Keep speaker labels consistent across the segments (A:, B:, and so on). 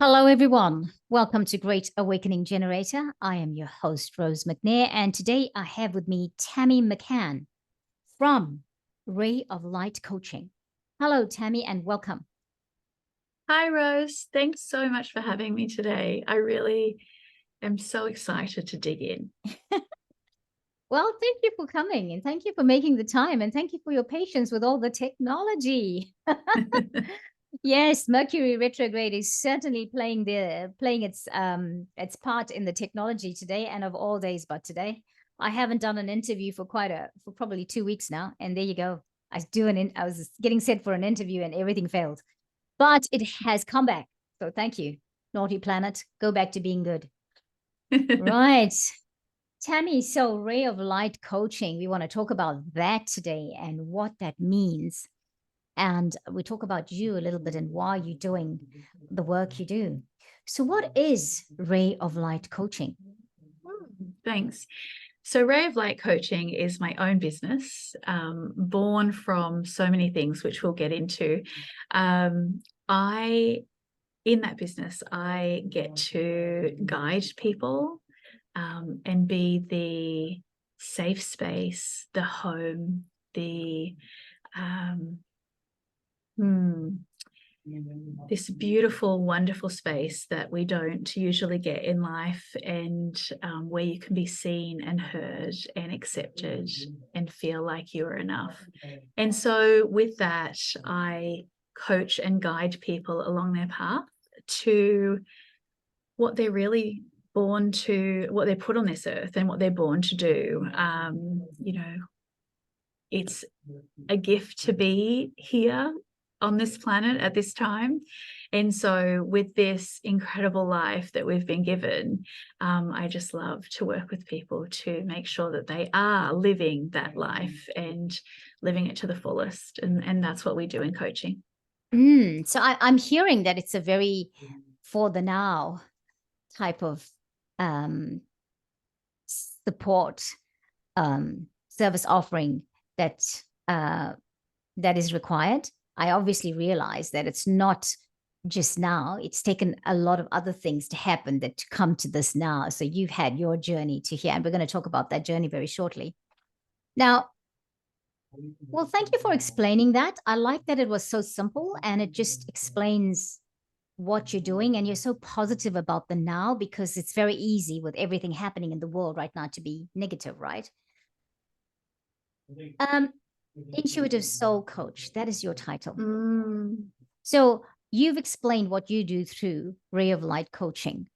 A: Hello, everyone. Welcome to Great Awakening Generator. I am your host, Rose McNair, and today I have with me Tammy McCann from Ray of Light Coaching. Hello, Tammy, and welcome.
B: Hi, Rose. Thanks so much for having me today. I really am so excited to dig in.
A: Well, thank you for coming, and thank you for making the time, and thank you for your patience with all the technology. Yes, Mercury retrograde is certainly playing its part in the technology today, and of all days, but today. I haven't done an interview for probably 2 weeks now, and there you go. I was getting set for an interview and everything failed, but it has come back. So thank you, naughty planet. Go back to being good. Right. Tammy, so Ray of Light Coaching, we want to talk about that today and what that means. And we talk about you a little bit and why you're doing the work you do. So what is Ray of Light Coaching?
B: Thanks. So Ray of Light Coaching is my own business, born from so many things, which we'll get into. In that business, I get to guide people and be the safe space, the home, this beautiful, wonderful space that we don't usually get in life, and where you can be seen and heard and accepted and feel like you're enough. And so with that, I coach and guide people along their path to what they're really born to, what they're put on this earth and what they're born to do. It's a gift to be here on this planet at this time. And so with this incredible life that we've been given, I just love to work with people to make sure that they are living that life and living it to the fullest. And that's what we do in coaching.
A: So I'm hearing that it's a very for the now type of support service offering that is required. I obviously realize that it's not just now. It's taken a lot of other things to happen to come to this now. So you've had your journey to here, and we're going to talk about that journey very shortly. Now, well, thank you for explaining that. I like that it was so simple and it just explains what you're doing, and you're so positive about the now, because it's very easy with everything happening in the world right now to be negative, right? Intuitive soul coach, that is your title. So you've explained what you do through Ray of Light coaching.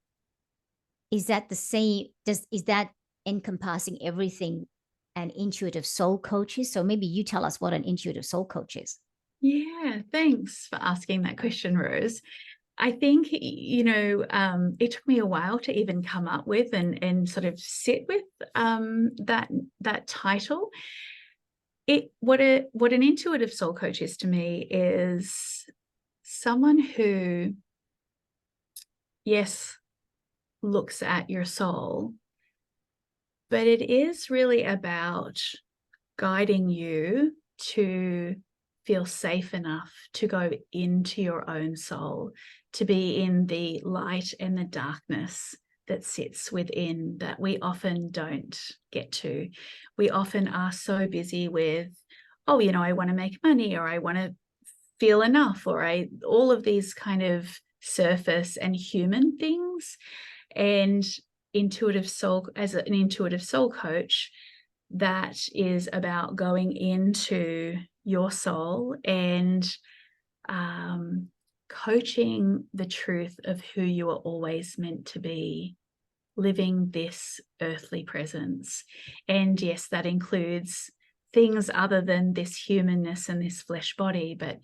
A: Is that the same? Is that encompassing everything an intuitive soul coach is? So maybe you tell us what an intuitive soul coach is.
B: Yeah, thanks for asking that question, Rose. I think, it took me a while to even come up with and sort of sit with that title. What an intuitive soul coach is to me is someone who, yes, looks at your soul, but it is really about guiding you to feel safe enough to go into your own soul, to be in the light and the darkness that sits within, that we often don't get to. We often are so busy with, I want to make money, or I want to feel enough, or all of these kind of surface and human things. And as an intuitive soul coach, that is about going into your soul and coaching the truth of who you are always meant to be, living this earthly presence. And yes, that includes things other than this humanness and this flesh body, but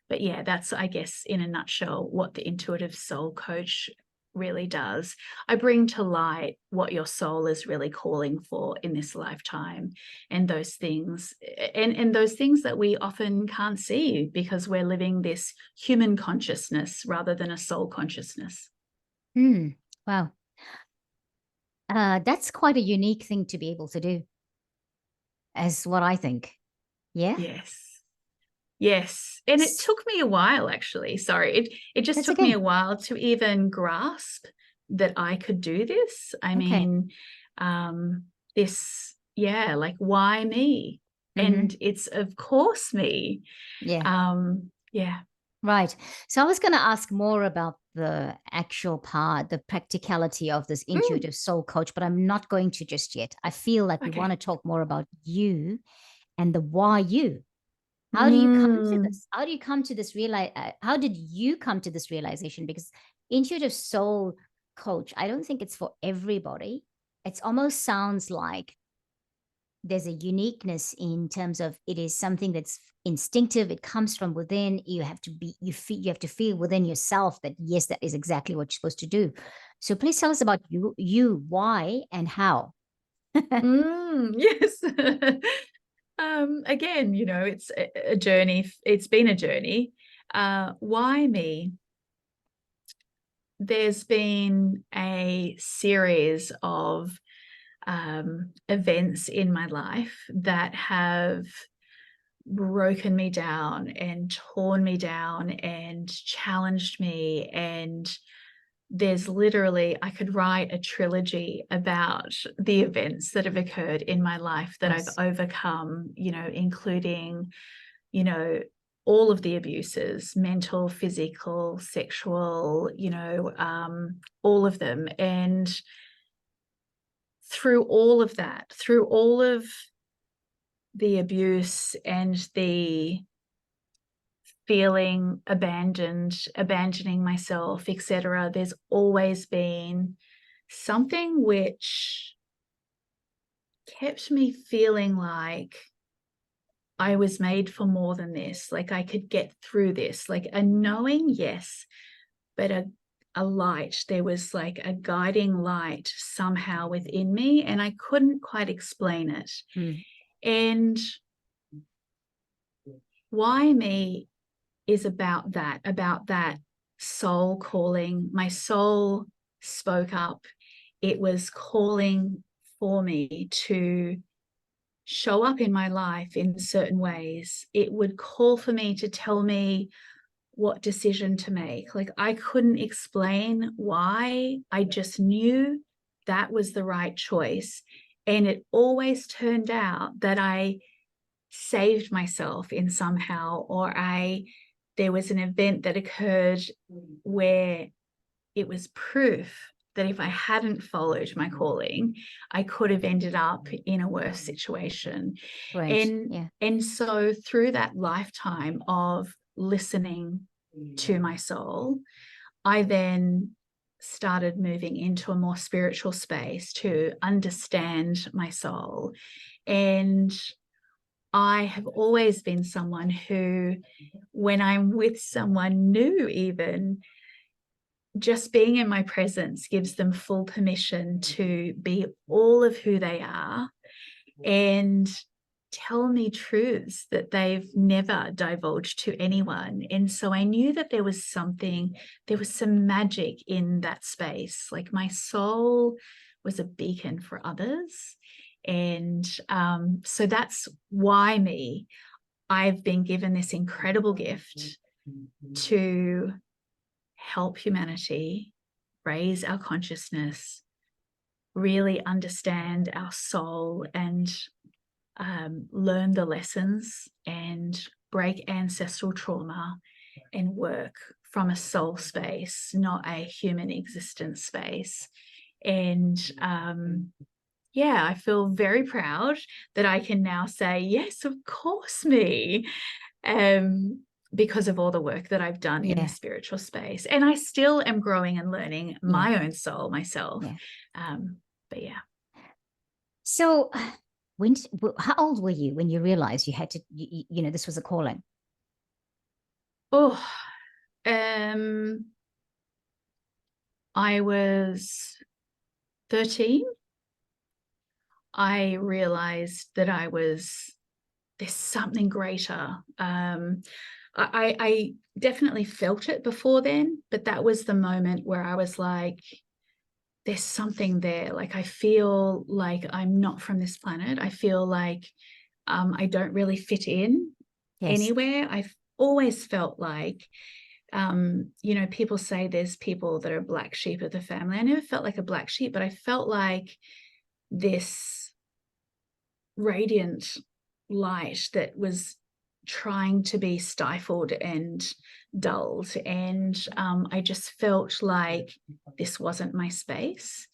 B: yeah, that's, I guess, in a nutshell, what the intuitive soul coach really does. I bring to light what your soul is really calling for in this lifetime, and those things that we often can't see because we're living this human consciousness rather than a soul consciousness.
A: Wow. That's quite a unique thing to be able to do, as what I think. Yeah.
B: Yes. Yes. And it
A: S-
B: took me a while, actually. Sorry. It just
A: That's
B: took me
A: okay.
B: a while to even grasp that I could do this. I
A: Okay.
B: mean, this, yeah, like, why me?
A: Mm-hmm.
B: And it's of course me.
A: Yeah.
B: Yeah.
A: Right. So I was going to ask more about the actual part, the practicality of this
B: Mm,
A: intuitive soul coach, but I'm not going to just yet. I feel like we want
B: okay.
A: to talk more about you and the why you. How do you come to
B: Mm,
A: this? How do you come to this how did you come to this realization? Because intuitive soul coach, I don't think it's for everybody. It almost sounds like there's a uniqueness in terms of it is something that's instinctive. It comes from within. You have to be, you have to feel within yourself that yes, that is exactly what you're supposed to do. So please tell us about you, why and how.
B: yes. Again, it's a journey. It's been a journey. Why me? There's been a series of events in my life that have broken me down and torn me down and challenged me. And there's literally, I could write a trilogy about the events that have occurred in my life that I've
A: Nice.
B: overcome, including, you know, all of the abuses, mental, physical, sexual, all of them. And through all of that, through all of the abuse and the feeling abandoned, abandoning myself, etc., there's always been something which kept me feeling like I was made for more than this, like I could get through this, like a knowing, yes, but a light. There was like a guiding light somehow within me, and I couldn't quite explain it.
A: Mm.
B: And why me is about that soul calling. My soul spoke up. It was calling for me to show up in my life in certain ways. It would call for me to tell me what decision to make. Like, I couldn't explain why. I just knew that was the right choice. And it always turned out that I saved myself in somehow, or there was an event that occurred where it was proof that if I hadn't followed my calling, I could have ended up in a worse situation.
A: Right.
B: And
A: Yeah.
B: and so through that lifetime of listening to my soul, I then started moving into a more spiritual space to understand my soul. And I have always been someone who, when I'm with someone new, even just being in my presence gives them full permission to be all of who they are and tell me truths that they've never divulged to anyone. And so I knew that there was some magic in that space. Like, my soul was a beacon for others. And so that's why me. I've been given this incredible gift to help humanity raise our consciousness, really understand our soul, and learn the lessons and break ancestral trauma and work from a soul space, not a human existence space. And yeah, I feel very proud that I can now say, yes, of course, me. Um, because of all the work that I've done in the
A: Yeah.
B: spiritual space. And I still am growing and learning
A: Yeah.
B: my own soul myself.
A: Yeah.
B: But yeah.
A: So how old were you when you realized you had to, this was a calling?
B: Oh, um, I was 13. I realized that there's something greater. I definitely felt it before then, but that was the moment where I was like, there's something there. Like, I feel like I'm not from this planet. I feel like I don't really fit in.
A: Yes.
B: anywhere. I've always felt like, you know, people say there's people that are black sheep of the family. I never felt like a black sheep, but I felt like this radiant light that was trying to be stifled and dulled. And I just felt like this wasn't my space.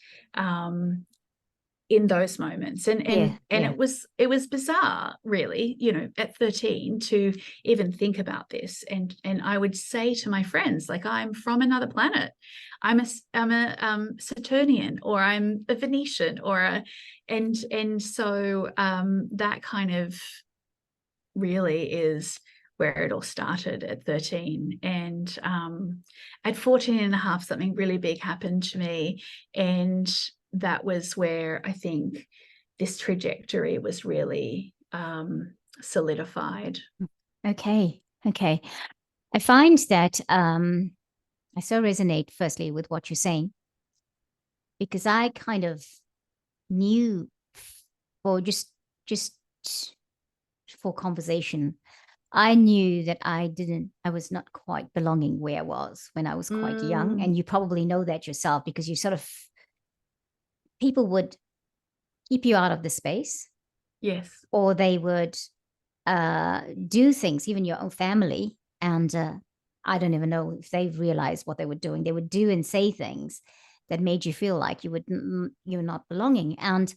B: In those moments, and
A: Yeah. Yeah.
B: it was bizarre, really, you know, at 13 to even think about this. And I would say to my friends, like, I'm from another planet, I'm a Saturnian, or I'm a Venetian, or a, and so that kind of really is where it all started at 13. And at 14 and a half, something really big happened to me. And that was where I think this trajectory was really solidified.
A: Okay. Okay. I find that I so resonate firstly with what you're saying, because I kind of knew, or just for conversation, I knew that I was not quite belonging where I was when I was quite young. And you probably know that yourself, because you sort of, people would keep you out of the space,
B: Yes.
A: or they would do things, even your own family. And I don't even know if they realized what they were doing. They would do and say things that made you feel like you're not belonging. And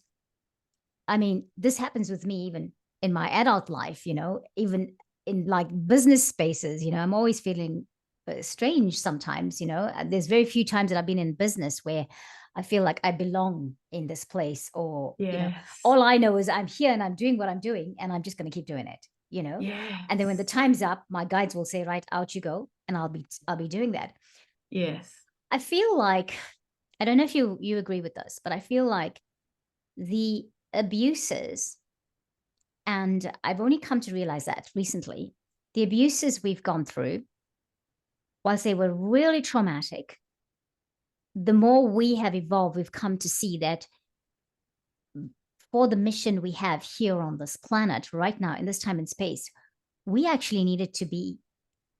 A: I mean, this happens with me even in my adult life, you know, even in like business spaces, you know, I'm always feeling strange sometimes, you know. There's very few times that I've been in business where I feel like I belong in this place, or, you know,
B: Yes.
A: all I know is I'm here and I'm doing what I'm doing and I'm just going to keep doing it, you know. And then when the
B: Yes.
A: time's up, my guides will say, right, out you go. And I'll be doing that.
B: Yes.
A: I feel like, I don't know if you agree with this, but I feel like the abuses, and I've only come to realize that recently, the abuses we've gone through, whilst they were really traumatic, the more we have evolved, we've come to see that for the mission we have here on this planet right now, in this time and space, we actually needed to be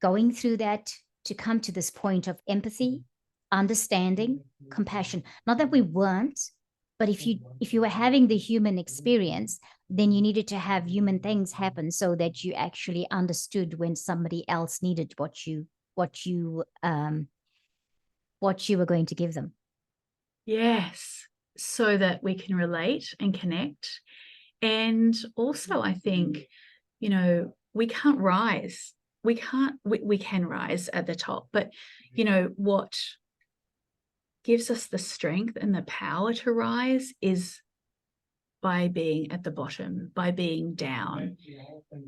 A: going through that to come to this point of empathy, understanding, compassion. Not that we weren't, but if you were having the human experience, then you needed to have human things happen so that you actually understood when somebody else needed what you what you were going to give them.
B: Yes. So that we can relate and connect. And also, I think, you know, we can't rise. We can rise at the top, but, you know, what gives us the strength and the power to rise is by being at the bottom, by being down.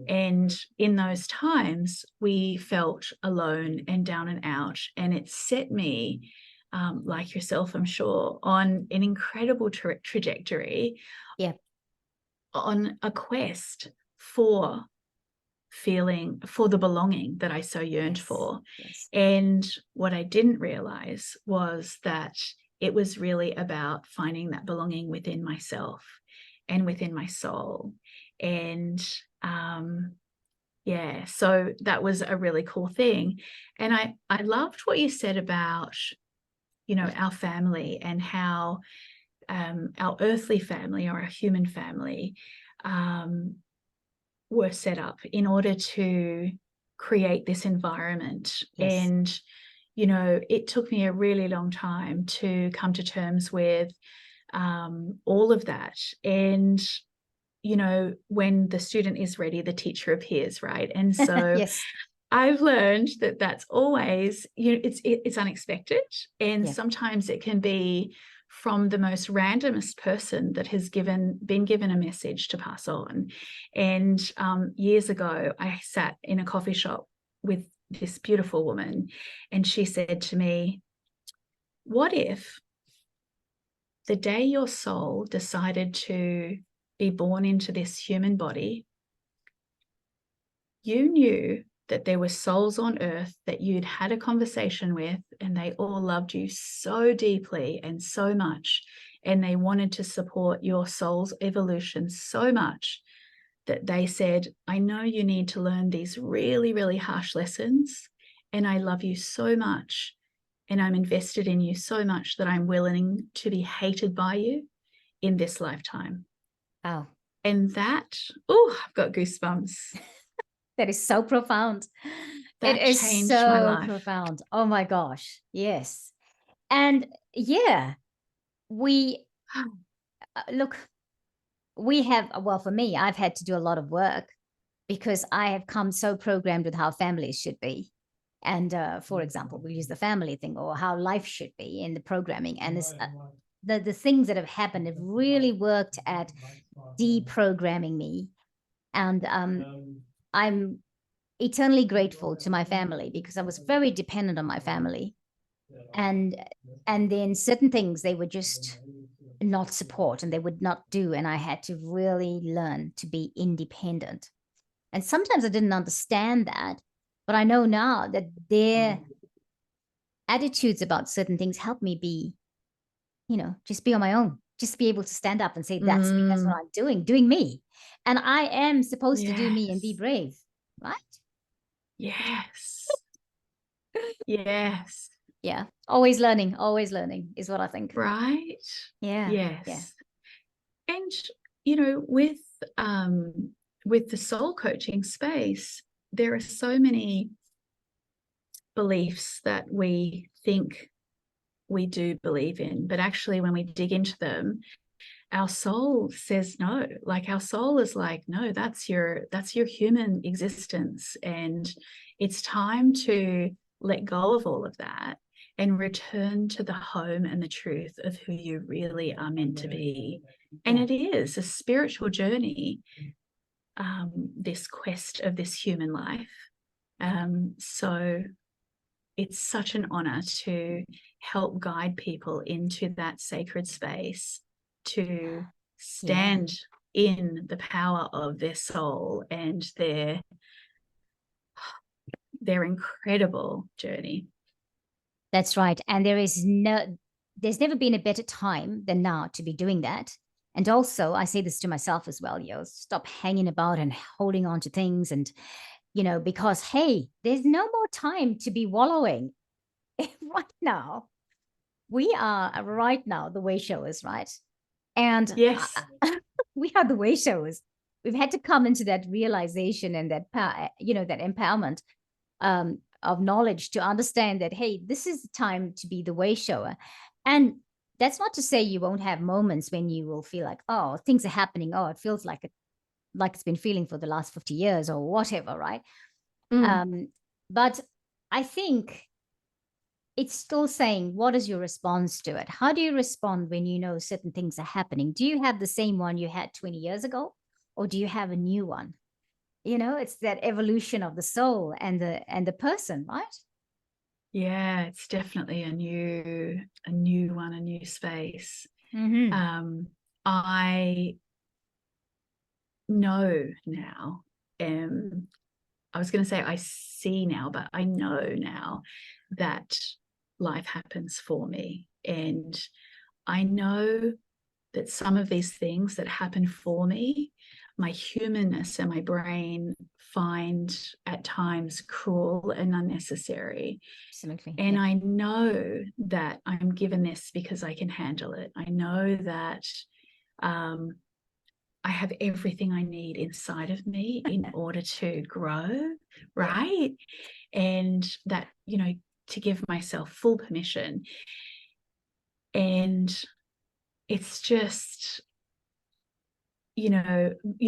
B: And in those times, we felt alone and down and out. And it set me, like yourself, I'm sure, on an incredible trajectory,
A: Yeah.
B: on a quest for for the belonging that I so yearned for.
A: Yes.
B: And what I didn't realize was that it was really about finding that belonging within myself and within my soul. And yeah, so that was a really cool thing. And I loved what you said about, you know, our family, and how our earthly family, or our human family, were set up in order to create this environment.
A: Yes.
B: And, you know, it took me a really long time to come to terms with all of that. And, you know, when the student is ready, the teacher appears, right? And so
A: Yes.
B: I've learned that that's always, you know, it's unexpected, and
A: Yeah.
B: sometimes it can be from the most randomest person that has been given a message to pass on. And years ago, I sat in a coffee shop with this beautiful woman, and she said to me, "What if the day your soul decided to be born into this human body, you knew that there were souls on earth that you'd had a conversation with, and they all loved you so deeply and so much, and they wanted to support your soul's evolution so much, that they said, I know you need to learn these really, really harsh lessons, and I love you so much, and I'm invested in you so much that I'm willing to be hated by you in this lifetime.
A: Oh,
B: And that, oh, I've got goosebumps.
A: that is so profound. It
B: That
A: is
B: changed my
A: so
B: life.
A: profound. Oh my gosh. Yes. And yeah, we look, we have, well, for me, I've had to do a lot of work because I have come so programmed with how families should be. And for example, we use the family thing, or how life should be in the programming. And this, the things that have happened have really worked at deprogramming me. And I'm eternally grateful to my family because I was very dependent on my family. And then certain things they would just not support and they would not do. And I had to really learn to be independent. And sometimes I didn't understand that, but I know now that their attitudes about certain things help me be, just be on my own, just be able to stand up and say, that's me, that's what I'm doing me. And I am supposed to do me and be brave, right?
B: Yes. Yes.
A: Yeah. Always learning is what I think.
B: Right.
A: Yeah.
B: Yes.
A: Yeah.
B: And, with the soul coaching space, there are so many beliefs that we think we do believe in, but actually when we dig into them, our soul says no. Like our soul is like, no, that's your human existence, and it's time to let go of all of that and return to the home and the truth of who you really are meant to be. And it is a spiritual journey, this quest of this human life. So it's such an honor to help guide people into that sacred space, to stand in the power of their soul and their incredible journey.
A: That's right. And there's never been a better time than now to be doing that. And also, I say this to myself as well, stop hanging about and holding on to things. And, because, hey, there's no more time to be wallowing right now. We are right now the way showers, right? And
B: Yes.
A: we are the way showers. We've had to come into that realization and that power, that empowerment of knowledge to understand that, hey, this is the time to be the way shower. And that's not to say you won't have moments when you will feel like, oh, things are happening. Oh, it feels like it's been feeling for the last 50 years or whatever, right? But I think it's still saying, what is your response to it? How do you respond when you know certain things are happening? Do you have the same one you had 20 years ago, or do you have a new one? It's that evolution of the soul and the person, right?
B: Yeah, it's definitely a new one, a new space. I know now, I was going to say I see now, but I know now that life happens for me. And I know that some of these things that happen for me, my humanness and my brain find at times cruel and unnecessary.
A: Absolutely.
B: And I know that I'm given this because I can handle it. I know that I have everything I need inside of me in order to grow, right? And that, to give myself full permission. And it's just, you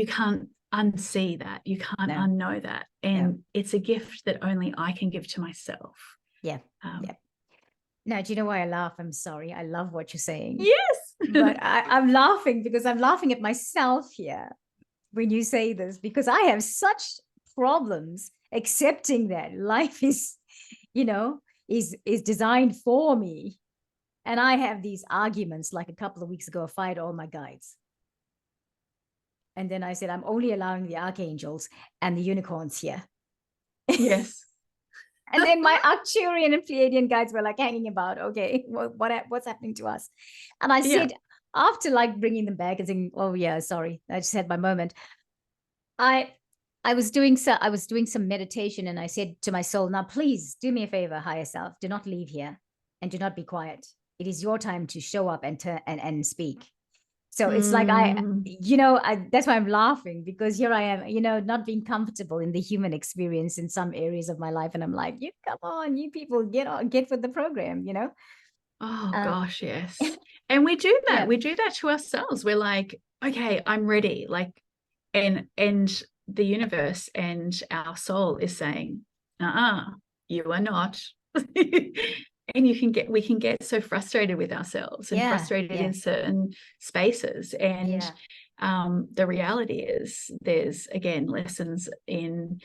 B: can't unsee that. You can't unknow that. And it's a gift that only I can give to myself.
A: Yeah. Now, do you know why I laugh? I'm sorry. I love what you're saying.
B: Yes.
A: But I'm laughing because I'm laughing at myself here when you say this, because I have such problems accepting that life is, is designed for me. And I have these arguments. Like a couple of weeks ago, I fired all my guides. And then I said, I'm only allowing the archangels and the unicorns here.
B: Yes.
A: And then my Arcturian and Pleiadian guides were like hanging about. Okay, what's happening to us? And I said, after like bringing them back and saying, oh yeah, sorry, I just had my moment. I I was doing some meditation, and I said to my soul, now please do me a favor, higher self, do not leave here and do not be quiet. It is your time to show up and and speak. So it's like
B: Mm.
A: that's why I'm laughing, because here I am, not being comfortable in the human experience in some areas of my life. And I'm like, you come on, you people get with the program.
B: Oh
A: Uh,
B: gosh, yes. And we do that.
A: yeah,
B: We do that to ourselves. We're like, okay, I'm ready. Like, and the universe and our soul is saying, you are not. And we can get so frustrated with ourselves and
A: yeah,
B: frustrated
A: yeah,
B: in certain spaces. And
A: yeah,
B: the reality is there's again lessons in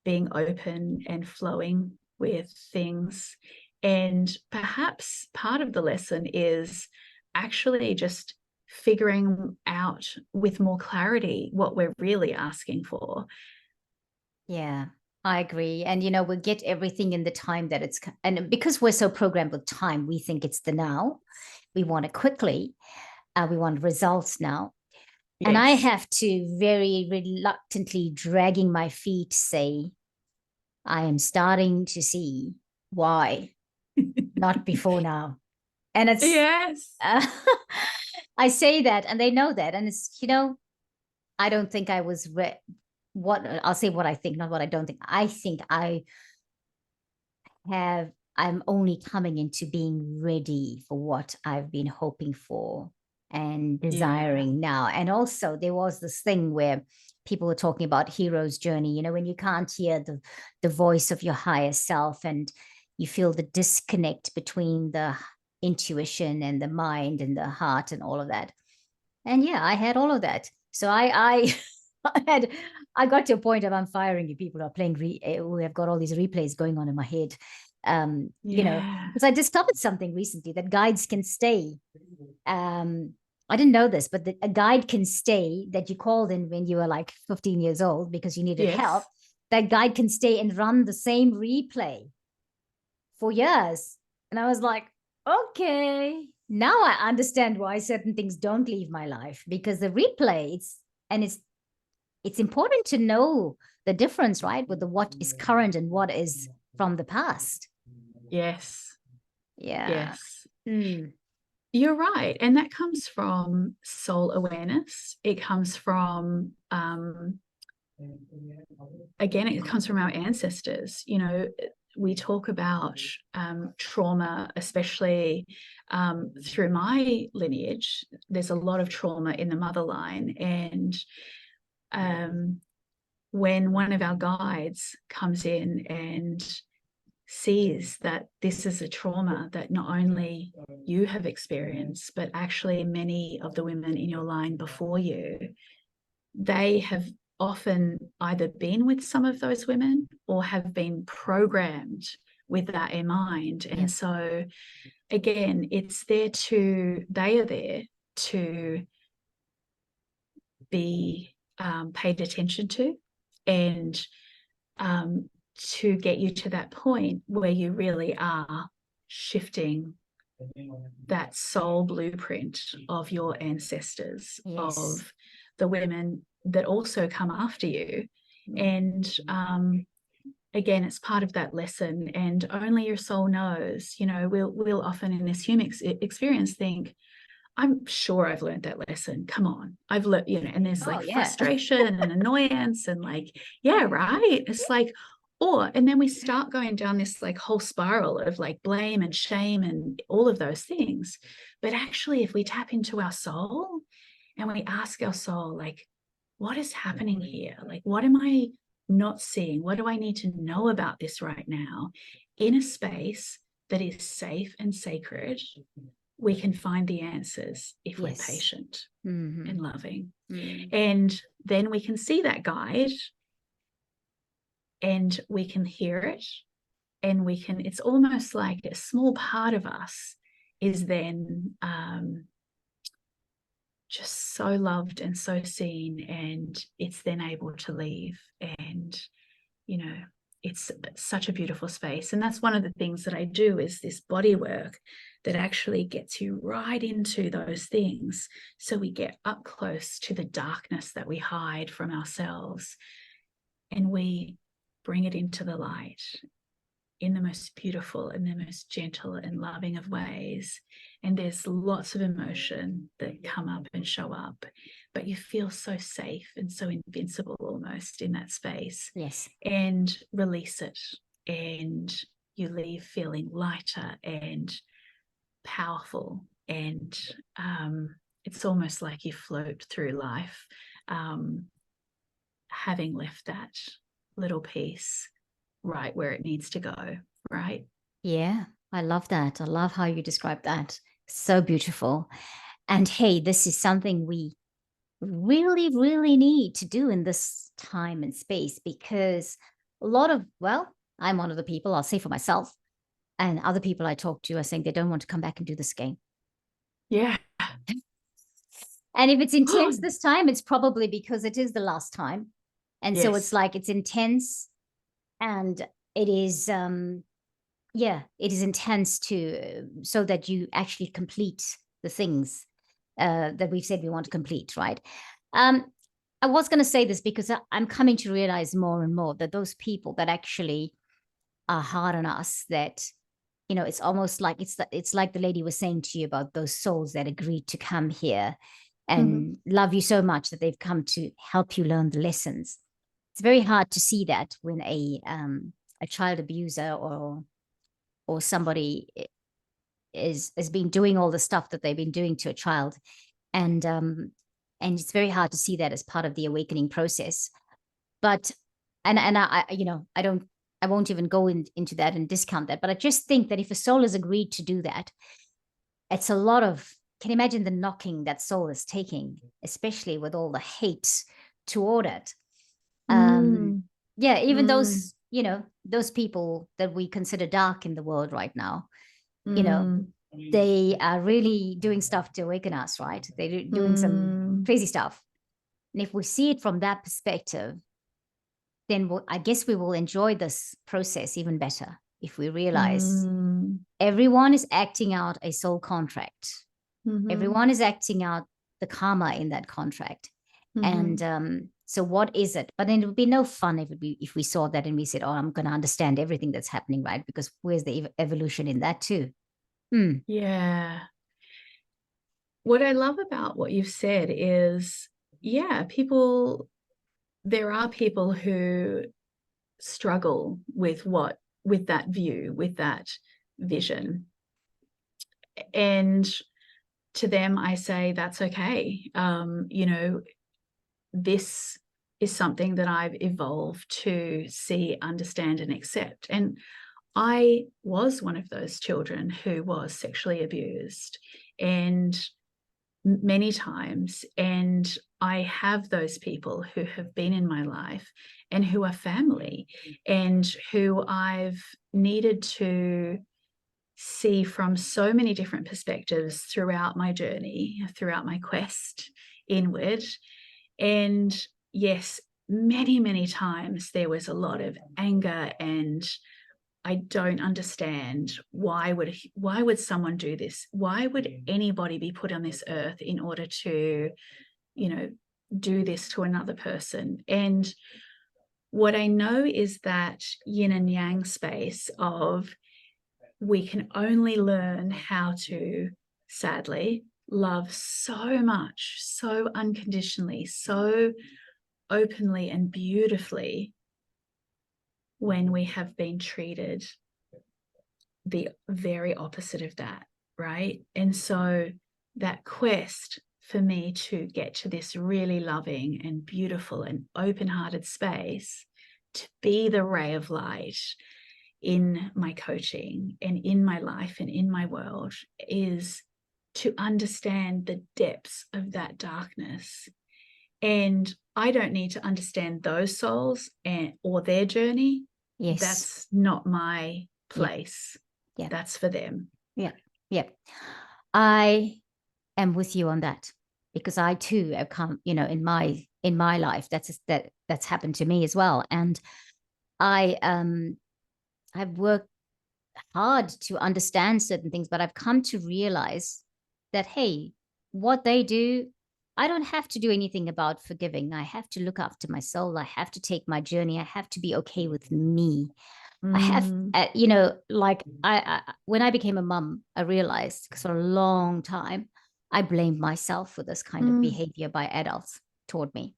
B: being open and flowing with things. And perhaps part of the lesson is actually just figuring out with more clarity what we're really asking for.
A: yeah. I agree. And we'll get everything in the time that and because we're so programmed with time, we think it's the now. We want it quickly. We want results now. And I
B: Yes.
A: have to very reluctantly, dragging my feet, say, I am starting to see why, not before now. And it's,
B: Yes.
A: uh, I say that and they know that. And it's, I don't think I was, what I'll say what I think, not what I don't think. I think I'm only coming into being ready for what I've been hoping for and
B: Yeah.
A: desiring now. And also, there was this thing where people were talking about hero's journey, when you can't hear the voice of your higher self, and you feel the disconnect between the intuition and the mind and the heart and all of that. And yeah, I had all of that. So I had I got to a point of I'm firing you. People are playing we have got all these replays going on in my head.
B: Yeah.
A: Because I discovered something recently that guides can stay. I didn't know this, but a guide can stay that you called in when you were like 15 years old because you needed help.
B: Yes.
A: That guide can stay and run the same replay for years. And I was like, okay, now I understand why certain things don't leave my life, because the replay, it's important to know the difference, right? With the what is current and what is from the past.
B: Yes.
A: Yeah.
B: Yes.
A: Mm.
B: You're right. And that comes from soul awareness. It comes from again, it comes from our ancestors. We talk about trauma, especially through my lineage. There's a lot of trauma in the mother line. And when one of our guides comes in and sees that this is a trauma that not only you have experienced, but actually many of the women in your line before you, they have often either been with some of those women or have been programmed with that in mind. And
A: Yeah.
B: so again, they are there to be paid attention to, and to get you to that point where you really are shifting that soul blueprint of your ancestors,
A: Yes.
B: of the women that also come after you. And again, it's part of that lesson, and only your soul knows. We'll often in this human experience think, I'm sure I've learned that lesson. Come on, I've learned, and there's
A: Oh,
B: like
A: yeah.
B: frustration and annoyance and like, yeah, right. It's like, and then we start going down this like whole spiral of like blame and shame and all of those things. But actually, if we tap into our soul and we ask our soul, like, what is happening here? Like, what am I not seeing? What do I need to know about this right now in a space that is safe and sacred? We can find the answers if we're
A: Yes.
B: patient
A: Mm-hmm.
B: and loving.
A: Mm.
B: And then we can see that guide and we can hear it, and it's almost like a small part of us is then just so loved and so seen, and it's then able to leave and, it's such a beautiful space. And that's one of the things that I do, is this body work that actually gets you right into those things. So we get up close to the darkness that we hide from ourselves, and we bring it into the light in the most beautiful and the most gentle and loving of ways. And there's lots of emotion that come up and show up, but you feel so safe and so invincible almost in that space.
A: Yes.
B: And release it, and you leave feeling lighter and powerful. And it's almost like you float through life, having left that little piece right where it needs to go, right?
A: Yeah, I love that. I love how you describe that. So beautiful. And hey, this is something we really, really need to do in this time and space, because a lot of, well, I'm one of the people, I'll say for myself, and other people I talk to are saying they don't want to come back and do this again.
B: Yeah.
A: And if it's intense this time, it's probably because it is the last time. And so it's
B: Yes.
A: like it's intense, and it is yeah, it is intense to so that you actually complete the things that we've said we want to complete, right? I was going to say this because I'm coming to realize more and more that those people that actually are hard on us, that it's almost like it's like the lady was saying to you about those souls that agreed to come here and love you so much that they've come to help you learn the lessons. It's very hard to see that when a child abuser or somebody has been doing all the stuff that they've been doing to a child, and it's very hard to see that as part of the awakening process. But and I won't even go into that and discount that, but I just think that if a soul has agreed to do that, it's a lot of, can you imagine the knocking that soul is taking, especially with all the hate toward it. Yeah, even those those people that we consider dark in the world right now, they are really doing stuff to awaken us, right? They're doing some crazy stuff. And if we see it from that perspective, then I guess we will enjoy this process even better if we realize everyone is acting out a soul contract. Everyone is acting out the karma in that contract. And so what is it? But then it would be no fun if we saw that and we said, oh, I'm going to understand everything that's happening, right? Because where's the evolution in that too?
B: Yeah. What I love about what you've said is, yeah, there are people who struggle with that view, with that vision. And to them, I say, that's okay. This is something that I've evolved to see, understand, and accept. And I was one of those children who was sexually abused, and many times. And I have those people who have been in my life and who are family, and who I've needed to see from so many different perspectives throughout my journey, throughout my quest inward. And yes, many, many times there was a lot of anger, and I don't understand why would someone do this? Why would anybody be put on this earth in order to, do this to another person? And what I know is that yin and yang space of, we can only learn how to, sadly, love so much, so unconditionally, so openly and beautifully, when we have been treated the very opposite of that, right? And so that quest for me to get to this really loving and beautiful and open-hearted space, to be the ray of light in my coaching and in my life and in my world, is to understand the depths of that darkness. And I don't need to understand those souls or their journey.
A: Yes.
B: That's not my place.
A: Yeah.
B: That's for them.
A: Yeah. Yeah. I am with you on that, because I too have come, in my life, that's happened to me as well. And I've worked hard to understand certain things, but I've come to realize that, hey, what they do, I don't have to do anything about forgiving. I have to look after my soul. I have to take my journey. I have to be okay with me. I have, like when I became a mum, I realized because for a long time, I blamed myself for this kind of behavior by adults toward me.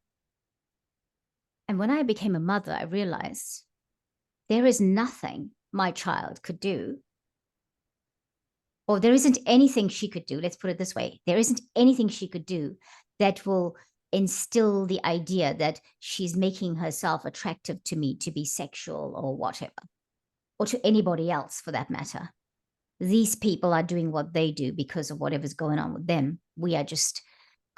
A: And when I became a mother, I realized there is nothing my child could do, or there isn't anything she could do. Let's put it this way. There isn't anything she could do that will instill the idea that she's making herself attractive to me to be sexual or whatever, or to anybody else for that matter. These people are doing what they do because of whatever's going on with them. We are just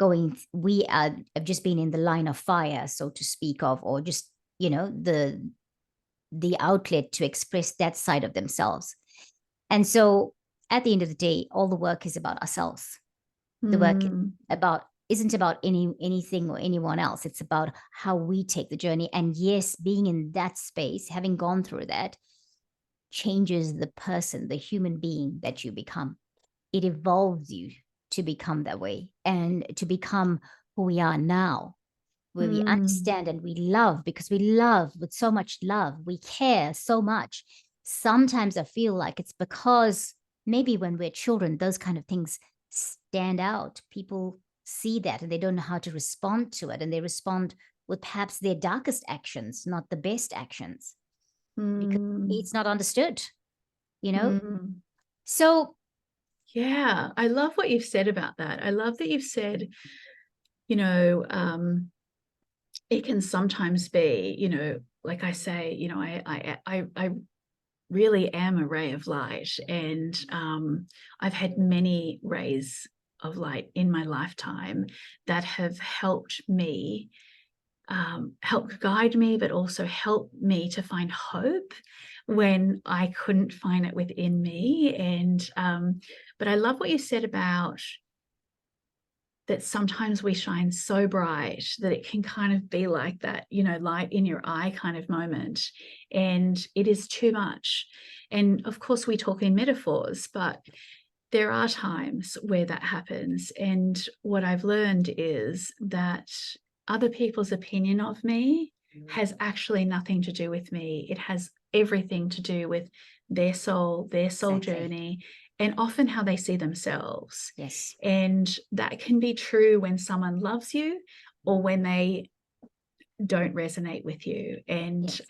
A: have just been in the line of fire, so to speak, of, or just, the outlet to express that side of themselves. And so at the end of the day, all the work is about ourselves. The work isn't about anything or anyone else. It's about how we take the journey. And yes, being in that space, having gone through that, changes the person, the human being that you become. It evolves you to become that way and to become who we are now, where we understand and we love, because we love with so much love. We care so much. Sometimes I feel like it's because maybe when we're children, those kind of things stand out. People see that and they don't know how to respond to it. And they respond with perhaps their darkest actions, not the best actions, because it's not understood, So
B: yeah, I love what you've said about that. I love that you've said, it can sometimes be, like I say, I really am a ray of light, and I've had many rays of light in my lifetime that have helped me, help guide me, but also help me to find hope when I couldn't find it within me. And but I love what you said about that sometimes we shine so bright that it can kind of be like that, light in your eye kind of moment. And it is too much. And of course, we talk in metaphors, but there are times where that happens. And what I've learned is that other people's opinion of me has actually nothing to do with me. It has everything to do with their soul
A: Exactly.
B: journey, and often how they see themselves.
A: Yes.
B: And that can be true when someone loves you or when they don't resonate with you. And
A: Yes.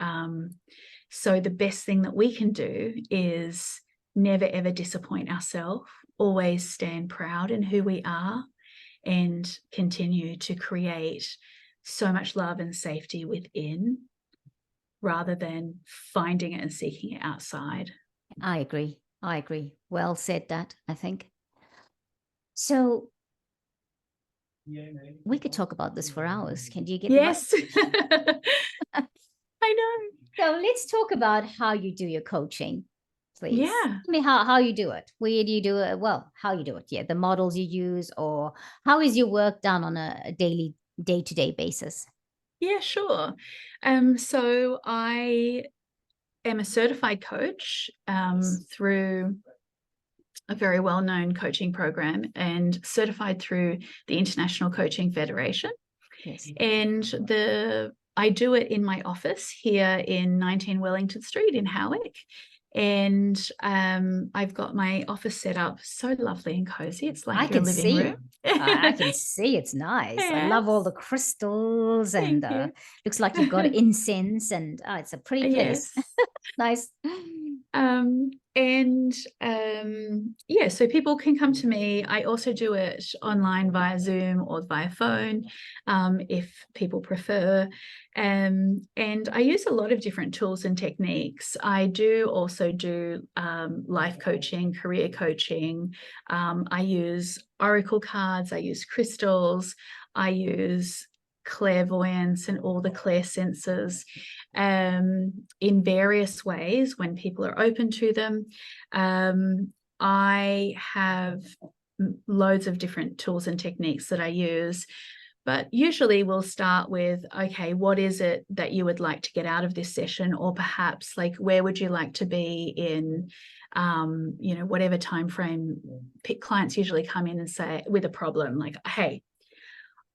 B: So the best thing that we can do is never, ever disappoint ourselves, always stand proud in who we are, and continue to create so much love and safety within, rather than finding it and seeking it outside.
A: I agree. Well said that, I think. So we could talk about this for hours. Can you get
B: Yes.
A: the
B: I know.
A: So let's talk about how you do your coaching, please.
B: Yeah.
A: Tell me how you do it. Where do you do it? Well, how you do it. Yeah, the models you use, or how is your work done on a daily, day-to-day basis?
B: Yeah, sure. So I am a certified coach through a very well-known coaching program, and certified through the International Coaching Federation.
A: Yes.
B: And I do it in my office here in 19 Wellington Street in Howick. And I've got my office set up so lovely and cozy. It's like your living room.
A: I can see it's nice.
B: Yes.
A: I love all the crystals, and
B: Thank you.
A: looks like you've got incense, and it's a pretty place.
B: Yes.
A: Nice.
B: Yeah, so people can come to me. I also do it online via Zoom or via phone, if people prefer. And I use a lot of different tools and techniques. I do also do life coaching, career coaching. I use oracle cards, I use crystals, I use clairvoyance and all the clair senses in various ways when people are open to them. I have loads of different tools and techniques that I use, But usually we'll start with, okay, what is it that you would like to get out of this session? Or perhaps like, where would you like to be in, you know, whatever time frame. Clients usually come in and say with a problem like, hey,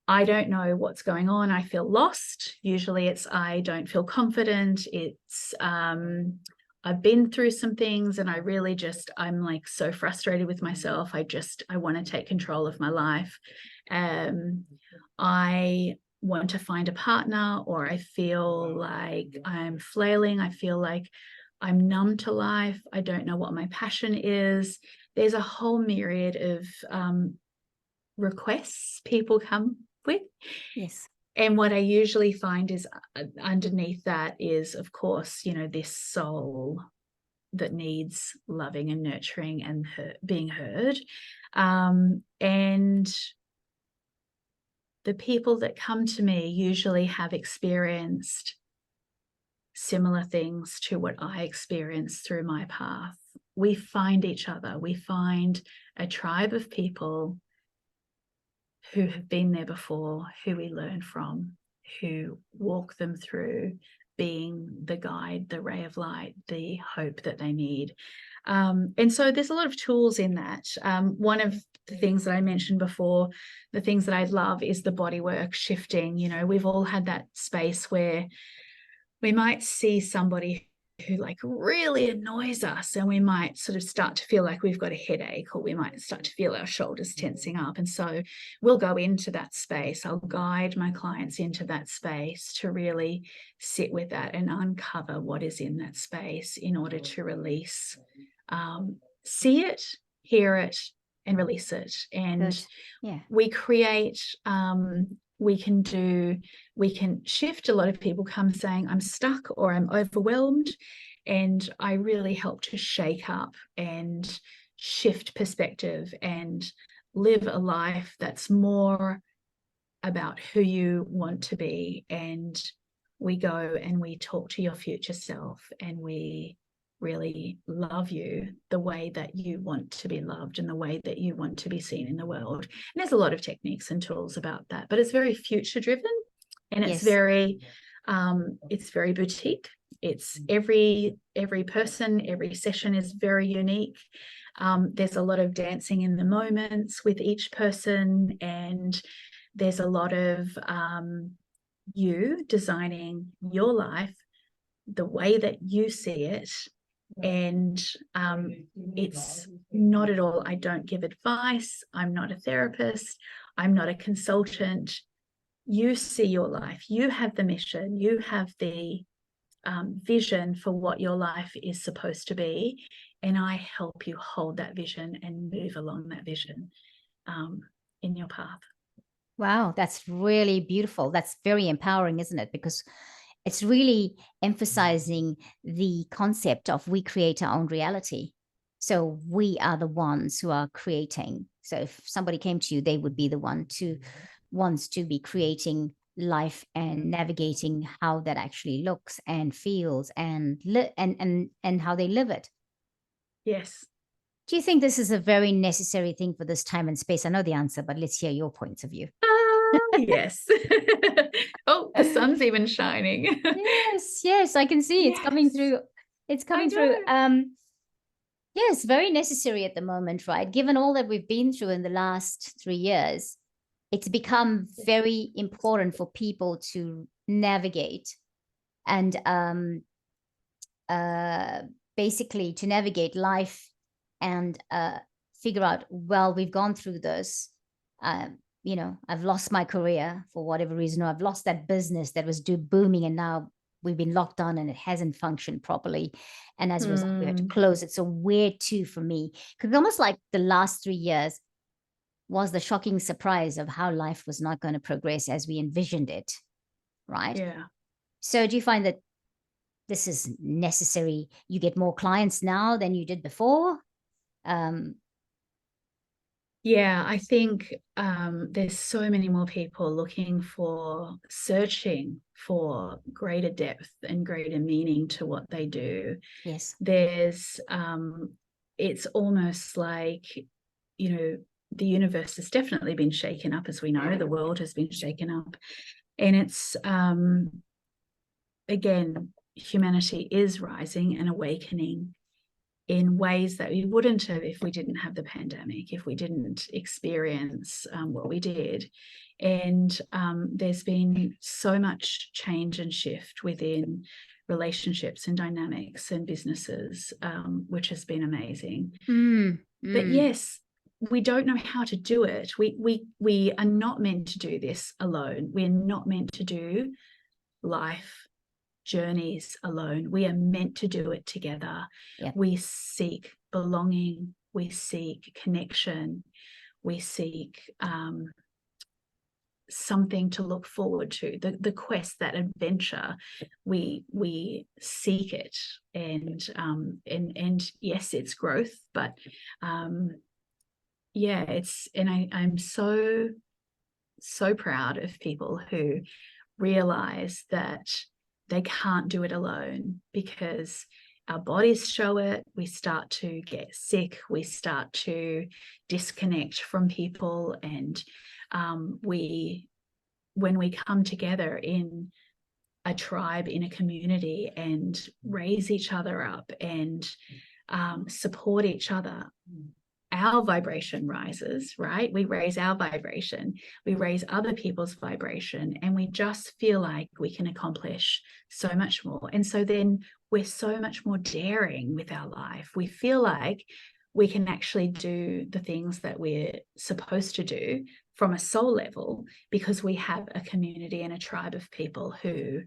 B: I don't know what's going on. I feel lost. Usually it's, I don't feel confident. It's, I've been through some things and I really just, I'm like so frustrated with myself. I want to take control of my life. I want to find a partner, or I feel like I'm flailing. I feel like I'm numb to life. I don't know what my passion is. There's a whole myriad of requests people come with.
A: Yes.
B: And what I usually find is underneath that is, of course, you know, this soul that needs loving and nurturing and being heard. And the people that come to me usually have experienced similar things to what I experienced through my path. We find each other. We find a tribe of people who have been there before, who we learn from, who walk them through being the guide, the ray of light, the hope that they need. And so there's a lot of tools in that. One of the things that I mentioned before, the things that I love is the body work, shifting. You know, we've all had that space where we might see somebody who like really annoys us, and we might sort of start to feel like we've got a headache, or we might start to feel our shoulders tensing up. And so we'll go into that space. I'll guide my clients into that space to really sit with that and uncover what is in that space in order to release, see it, hear it, and release it. And
A: Good. Yeah.
B: we create, we can shift. A lot of people come saying, I'm stuck or I'm overwhelmed. And I really help to shake up and shift perspective and live a life that's more about who you want to be. And we go and we talk to your future self, and we really love you the way that you want to be loved and the way that you want to be seen in the world. And there's a lot of techniques and tools about that, but it's very future driven, and it's very boutique. It's every person, every session is very unique. There's a lot of dancing in the moments with each person, and there's a lot of you designing your life the way that you see it. And it's not at all, I don't give advice. I'm not a therapist. I'm not a consultant. You see your life. You have the mission. You have the vision for what your life is supposed to be. And I help you hold that vision and move along that vision in your path.
A: Wow, that's really beautiful. That's very empowering, isn't it? Because it's really emphasizing the concept of we create our own reality. So we are the ones who are creating. So if somebody came to you, they would be the one to wants to be creating life and navigating how that actually looks and feels and and how they live it.
B: Yes.
A: Do you think this is a very necessary thing for this time and space? I know the answer, but let's hear your points of view.
B: Yes. Oh, the sun's even shining.
A: Yes, I can see it's coming
B: Yes.
A: through. It's coming through. Yes, very necessary at the moment, right? Given all that we've been through in the last 3 years, it's become very important for people to navigate and basically to navigate life and figure out, well, we've gone through this. You know, I've lost my career for whatever reason, or I've lost that business that was booming, and now we've been locked down and it hasn't functioned properly. And as a result, we had to close it. So where to for me? Because almost like the last 3 years was the shocking surprise of how life was not going to progress as we envisioned it, right?
B: Yeah.
A: So do you find that this is necessary? You get more clients now than you did before?
B: Yeah, I think there's so many more people searching for greater depth and greater meaning to what they do.
A: Yes.
B: There's, it's almost like, you know, the universe has definitely been shaken up, as we know. The world has been shaken up. And it's, again, humanity is rising and awakening in ways that we wouldn't have if we didn't have the pandemic, if we didn't experience what we did. And there's been so much change and shift within relationships and dynamics and businesses, which has been amazing. But yes, we don't know how to do it. We are not meant to do this alone. We're not meant to do life journeys alone. We are meant to do it together.
A: Yep.
B: We seek belonging, we seek connection, we seek something to look forward to. The quest, that adventure, we seek it. And yes, it's growth, but yeah, it's, and I'm so proud of people who realize that they can't do it alone, because our bodies show it. We start to get sick. We start to disconnect from people. And when we come together in a tribe, in a community, and raise each other up and support each other, our vibration rises, right? We raise our vibration, we raise other people's vibration, and we just feel like we can accomplish so much more. And so then we're so much more daring with our life. We feel like we can actually do the things that we're supposed to do from a soul level, because we have a community and a tribe of people who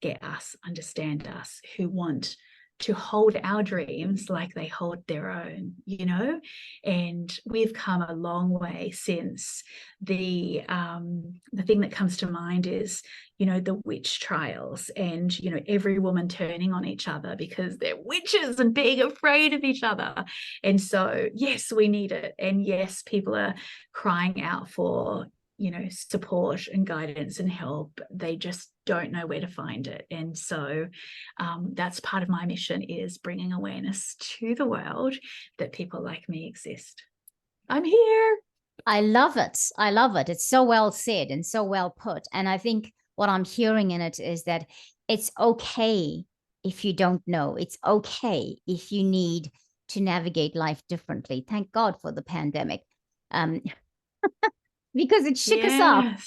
B: get us, understand us, who want to hold our dreams like they hold their own, you know. And we've come a long way since the thing that comes to mind is, you know, the witch trials, and, you know, every woman turning on each other because they're witches and being afraid of each other. And so, yes, we need it. And yes, people are crying out for, you know, support and guidance and help. They just don't know where to find it. And so that's part of my mission, is bringing awareness to the world that people like me exist. I'm here.
A: I love it. I love it. It's so well said and so well put. And I think what I'm hearing in it is that it's okay if you don't know. It's okay if you need to navigate life differently. Thank God for the pandemic. Because it shook us up.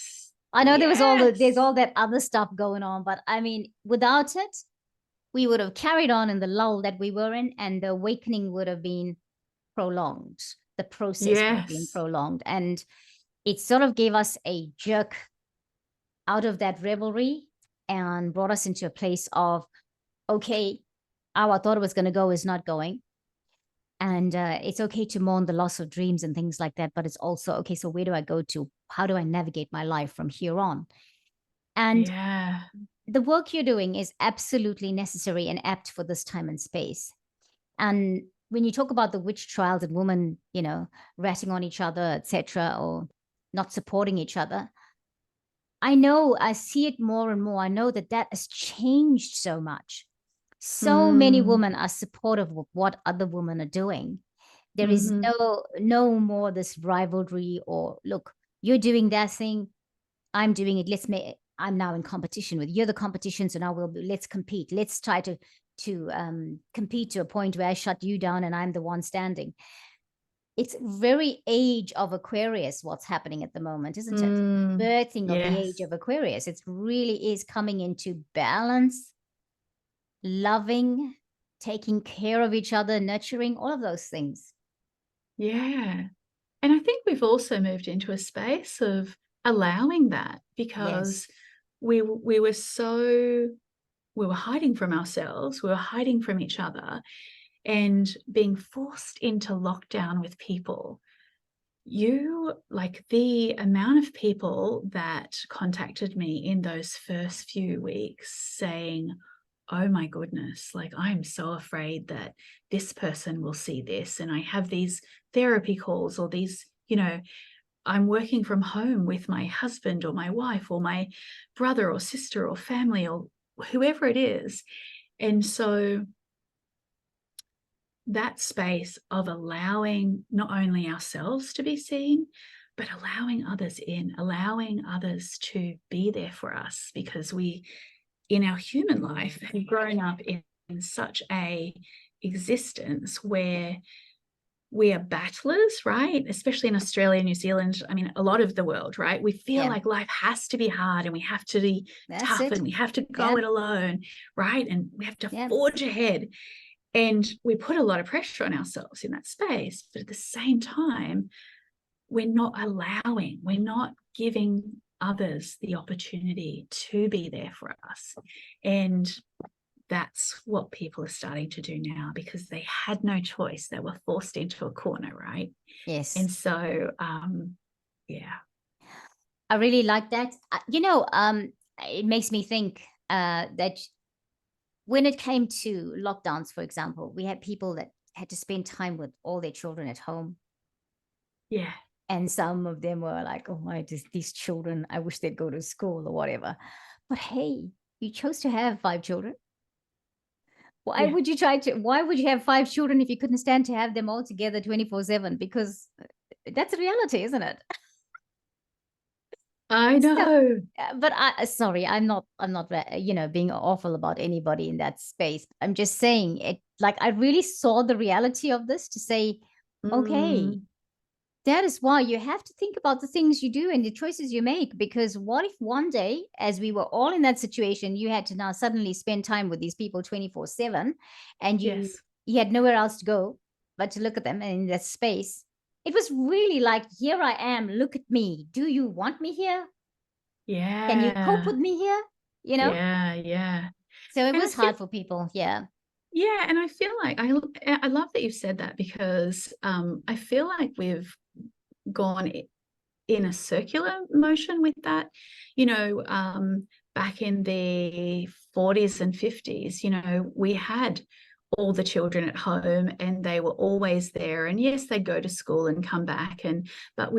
A: I know there was there's all that other stuff going on, but I mean, without it, we would have carried on in the lull that we were in, and the awakening would have been prolonged. The process would have been prolonged, and it sort of gave us a jerk out of that revelry and brought us into a place of, okay, how I thought it was going to go is not going. And it's okay to mourn the loss of dreams and things like that, but it's also, okay, so where do I go to? How do I navigate my life from here on? And the work you're doing is absolutely necessary and apt for this time and space. And when you talk about the witch trials and women, you know, ratting on each other, etc., or not supporting each other, I know, I see it more and more. I know that that has changed so much. So many women are supportive of what other women are doing. There is no more this rivalry, or look, you're doing that thing, I'm doing it. I'm now in competition with you. You're the competition, so now let's compete. Let's try to compete to a point where I shut you down and I'm the one standing. It's very age of Aquarius what's happening at the moment, isn't it? Birthing of the age of Aquarius. It really is coming into balance, loving, taking care of each other, nurturing, all of those things.
B: Yeah. And I think we've also moved into a space of allowing that, because we were hiding from ourselves, we were hiding from each other, and being forced into lockdown with people. The amount of people that contacted me in those first few weeks saying, oh my goodness, like, I'm so afraid that this person will see this, and I have these therapy calls, or these, you know, I'm working from home with my husband or my wife or my brother or sister or family or whoever it is. And so that space of allowing not only ourselves to be seen, but allowing others in, allowing others to be there for us, because we, in our human life, have grown up in such a existence where we are battlers, right? Especially in Australia, New Zealand, I mean, a lot of the world, right? We feel like life has to be hard and we have to be tough and we have to go it alone, right? And we have to forge ahead. And we put a lot of pressure on ourselves in that space. But at the same time, we're not allowing, we're not giving others the opportunity to be there for us. And that's what people are starting to do now, because they had no choice. They were forced into a corner, right?
A: Yes.
B: And so, yeah.
A: I really like that. It makes me think that when it came to lockdowns, for example, we had people that had to spend time with all their children at home.
B: Yeah.
A: And some of them were like, oh my, these children, I wish they'd go to school or whatever. But hey, you chose to have 5 children. Why would you have 5 children if you couldn't stand to have them all together 24/7? Because that's a reality, isn't it?
B: I know.
A: But sorry, I'm not, being awful about anybody in that space. I'm just saying it, like, I really saw the reality of this to say, okay, that is why you have to think about the things you do and the choices you make. Because what if one day, as we were all in that situation, you had to now suddenly spend time with these people 24/7, and you had nowhere else to go but to look at them in that space. It was really like, here I am, look at me. Do you want me here?
B: Yeah.
A: Can you cope with me here?
B: Yeah.
A: So it
B: And
A: was hard for people. Yeah.
B: Yeah, and I feel like I love that you've said that, because I feel like we've gone in a circular motion with that. Back in the 40s and 50s, we had all the children at home and they were always there. And yes, they'd go to school and come back, but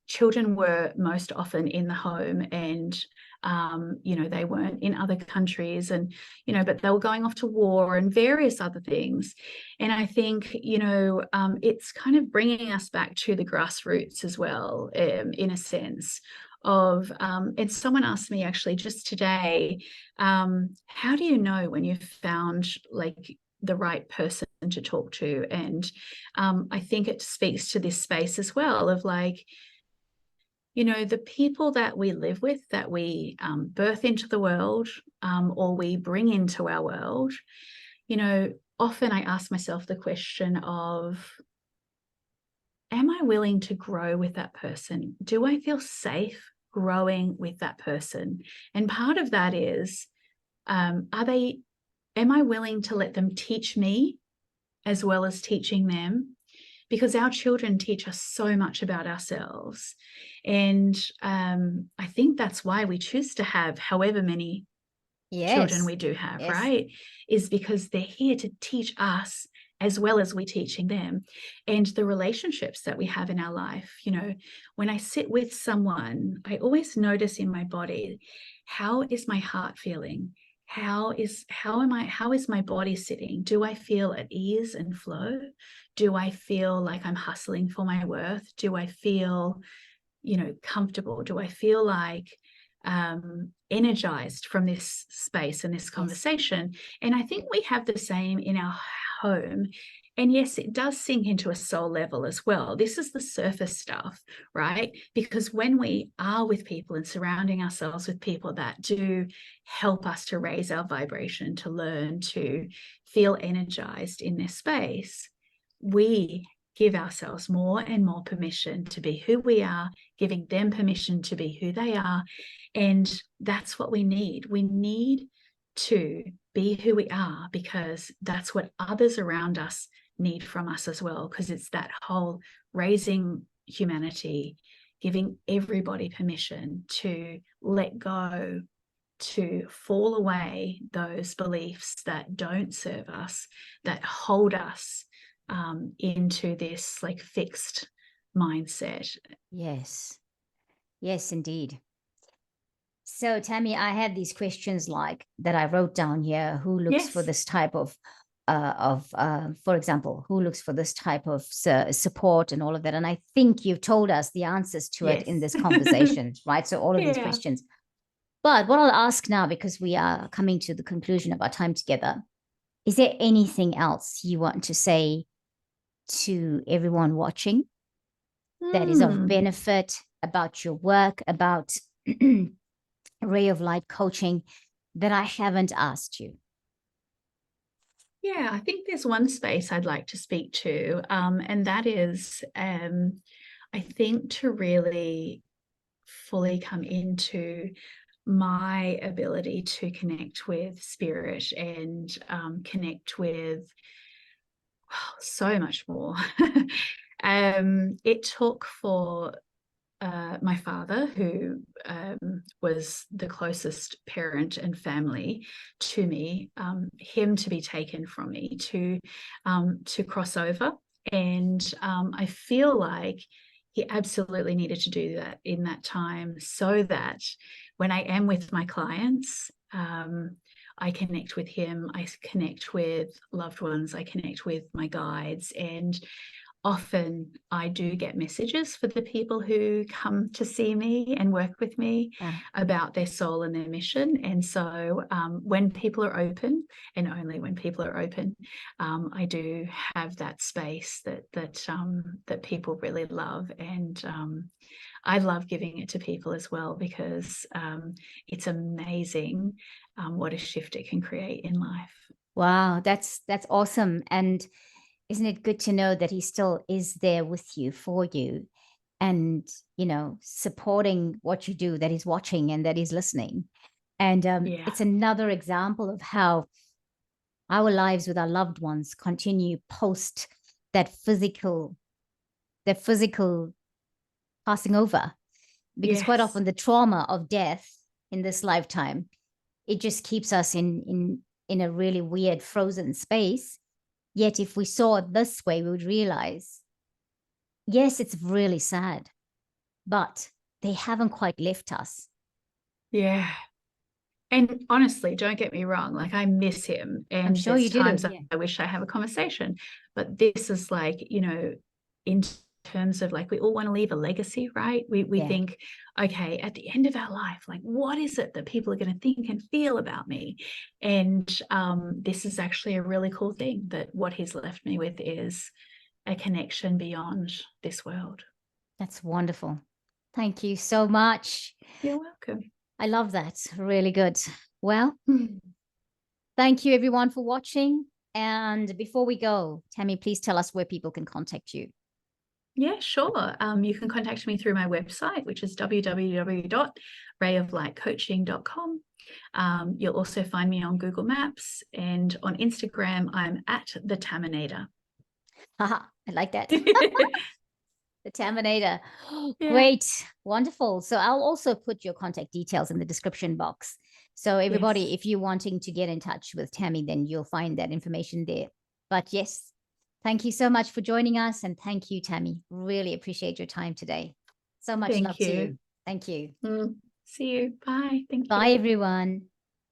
B: children were most often in the home, and they weren't in other countries, and but they were going off to war and various other things. And I think it's kind of bringing us back to the grassroots as well, in a sense of and someone asked me actually just today, how do you know when you've found like the right person to talk to? And I think it speaks to this space as well of like, the people that we live with, that we birth into the world, or we bring into our world, often I ask myself the question of, am I willing to grow with that person? Do I feel safe growing with that person? And part of that is, am I willing to let them teach me as well as teaching them? Because our children teach us so much about ourselves. And I think that's why we choose to have however many children we do have, right? Is because they're here to teach us as well as we teaching them. And the relationships that we have in our life, when I sit with someone, I always notice in my body, how is my heart feeling? How is my body sitting? Do I feel at ease and flow? Do I feel like I'm hustling for my worth? Do I feel, comfortable? Do I feel like energized from this space and this conversation? And I think we have the same in our home. And yes, it does sink into a soul level as well. This is the surface stuff, right? Because when we are with people and surrounding ourselves with people that do help us to raise our vibration, to learn to feel energized in this space, we give ourselves more and more permission to be who we are, giving them permission to be who they are. And that's what we need. We need to be who we are, because that's what others around us need from us as well, because it's that whole raising humanity, giving everybody permission to let go, to fall away those beliefs that don't serve us, that hold us into this like fixed mindset.
A: Yes, indeed. So, Tammy, I had these questions like that I wrote down here. Who looks for this type of for example, who looks for this type of support and all of that. And I think you've told us the answers to it in this conversation, right? So all of these questions. But what I'll ask now, because we are coming to the conclusion of our time together, is there anything else you want to say to everyone watching that is of benefit about your work, about Ray of Light coaching that I haven't asked you?
B: Yeah, I think there's one space I'd like to speak to, and that is, I think, to really fully come into my ability to connect with spirit and connect with so much more. It took for my father, who was the closest parent and family to me, him to be taken from me, to cross over. And I feel like he absolutely needed to do that in that time, so that when I am with my clients, I connect with him, I connect with loved ones, I connect with my guides. And often I do get messages for the people who come to see me and work with me about their soul and their mission. And so when people are open, and only when people are open, I do have that space that people really love. And I love giving it to people as well, because it's amazing what a shift it can create in life.
A: Wow, that's awesome. And isn't it good to know that he still is there with you, for you, and, you know, supporting what you do, that he's watching and that he's listening. And it's another example of how our lives with our loved ones continue post that physical passing over, because quite often the trauma of death in this lifetime, it just keeps us in a really weird frozen space. Yet if we saw it this way, we would realize, yes, it's really sad, but they haven't quite left us.
B: Yeah. And honestly, don't get me wrong, like, I miss him. And
A: I'm sure
B: there's
A: you do.
B: times
A: Yeah.
B: I wish I have a conversation. But this is like, you know, in terms of, like, we all want to leave a legacy, right? We think, okay, at the end of our life, like, what is it that people are going to think and feel about me? And this is actually a really cool thing, that what he's left me with is a connection beyond this world.
A: That's wonderful. Thank you so much.
B: You're welcome.
A: I love that. Really good. Well, thank you everyone for watching. And before we go, Tammy, please tell us where people can contact you.
B: Yeah, sure. You can contact me through my website, which is www.rayoflightcoaching.com. You'll also find me on Google Maps, and on Instagram, I'm at the Taminator.
A: Haha, I like that. The Taminator.
B: Yeah.
A: Great. Wonderful. So I'll also put your contact details in the description box. So everybody, if you're wanting to get in touch with Tammy, then you'll find that information there. But yes, thank you so much for joining us. And thank you, Tammy. Really appreciate your time today. So much love to you. Thank you.
B: See you. Bye. Thank you.
A: Bye, everyone.